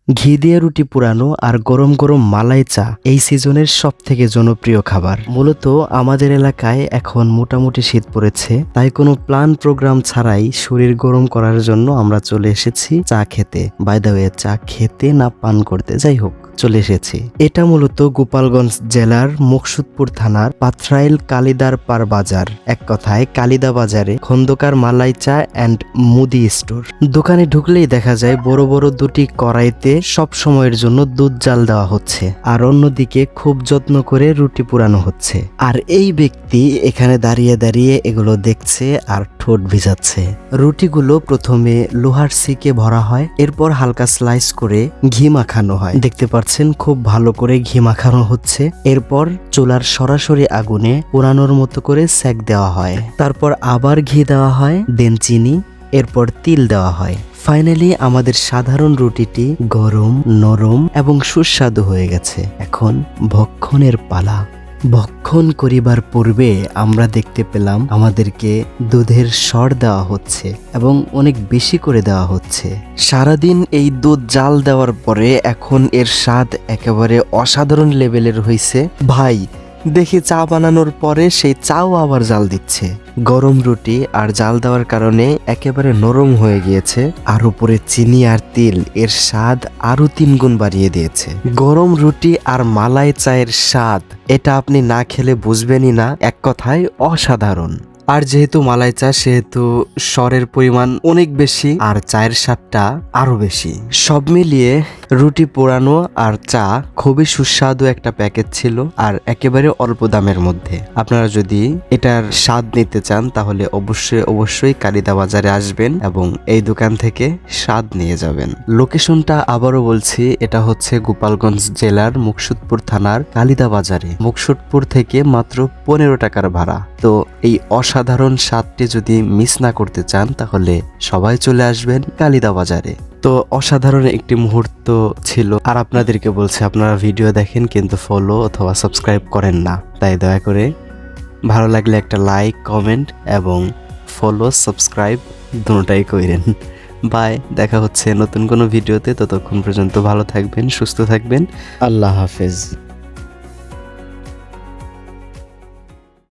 ঘি দিয়ে রুটি পুরানো আর গরম গরম মালাই চা এই সিজনের সব থেকে জনপ্রিয় খাবার। মূলত আমাদের এলাকায় এখন মোটামুটি শীত পড়েছে, তাই কোনো প্ল্যান প্রোগ্রাম ছাড়াই শরীর গরম করার জন্য আমরা চলে এসেছি চা খেতে। বাই দ্য ওয়ে, চা খেতে না পান করতে, যাই হোক চলে এসেছি। এটা মূলত গোপালগঞ্জ জেলার মুকসুদপুর থানার পাথরাইল কালিদার পার বাজার, এক কথায় কালিদা বাজারে খন্দকার মালাই চা অ্যান্ড মুদি স্টোর। দোকানে ঢুকলেই দেখা যায় বড় বড় দুটি কড়াইতে সব সময়ের জন্য দুধ জাল দেওয়া হচ্ছে, আর অন্যদিকে খুব যত্ন করে রুটি পুরানো হচ্ছে। আর এই ব্যক্তি এখানে দাঁড়িয়ে দাঁড়িয়ে এগুলো দেখছে আর ঠোঁট ভিজাচ্ছে। রুটিগুলো প্রথমে লোহার সিকে ভরা হয়, এরপর হালকা স্লাইস করে ঘি মাখানো হয়। দেখতে পাচ্ছেন খুব ভালো করে ঘি মাখানো হচ্ছে। এরপর চুলার সরাসরি আগুনে পোড়ানোর মতো করে সেক দেওয়া হয়, তারপর আবার ঘি দেওয়া হয়, দেন চিনি, এরপর তিল দেওয়া হয়। ফাইনালি আমাদের সাধারণ রুটিটি গরম, নরম এবং সুস্বাদু হয়ে গেছে। এখন ভক্ষণের পালা। ভক্ষণ করিবার পূর্বে আমরা দেখতে পেলাম আমাদেরকে দুধের সর দেওয়া হচ্ছে এবং অনেক বেশি করে দেওয়া হচ্ছে। সারাদিন এই দুধ জাল দেওয়ার পরে এখন এর স্বাদ একেবারে অসাধারণ লেভেলের হয়েছে। ভাই দেখি চা বানানোর পরে সেই চাও আবার জাল দিচ্ছে। গরম রুটি আর জাল দেওয়ার কারণে একেবারে নরম হয়ে গিয়েছে, আর উপরে চিনি আর তিল এর স্বাদ আরো 3 গুণ বাড়িয়ে দিয়েছে। গরম রুটি আর মালাই চায়ের স্বাদ এটা আপনি না খেলে বুঝবেনই না, এক কথায় অসাধারণ। আর যেহেতু মালাই চা সেহেতু স্বরের পরিমাণ অনেক বেশি আর চায়ের স্বাদটা আরো বেশি। সব মিলিয়ে রুটি পোড়ানো আর চা খুবই সুস্বাদু একটা প্যাকেজ ছিল, আর একেবারে অল্প দামের মধ্যে। আপনারা যদি এটার স্বাদ নিতে চান তাহলে অবশ্যই কালিদা বাজারে আসবেন এবং এই দোকান থেকে স্বাদ নিয়ে যাবেন। লোকেশনটা আবারও বলছি, এটা হচ্ছে গোপালগঞ্জ জেলার মুকসুদপুর থানার কালিদা বাজারে। মুকসুদপুর থেকে মাত্র 15 টাকার ভাড়া। তো এই অসাধারণ স্বাদটি যদি মিস না করতে চান তাহলে সবাই চলে আসবেন কালিদা বাজারে। তো অসাধারণ একটি মুহূর্ত ছিল। আর আপনাদেরকে বলছি, আপনারা ভিডিও দেখেন কিন্তু ফলো অথবা সাবস্ক্রাইব করেন না, তাই দয়া করে ভালো লাগলে একটা লাইক, কমেন্ট এবং ফলো, সাবস্ক্রাইব দুটোটাই করেন। বাই, দেখা হচ্ছে নতুন কোনো ভিডিওতে। ততক্ষণ পর্যন্ত ভালো থাকবেন, সুস্থ থাকবেন। আল্লাহ হাফেজ।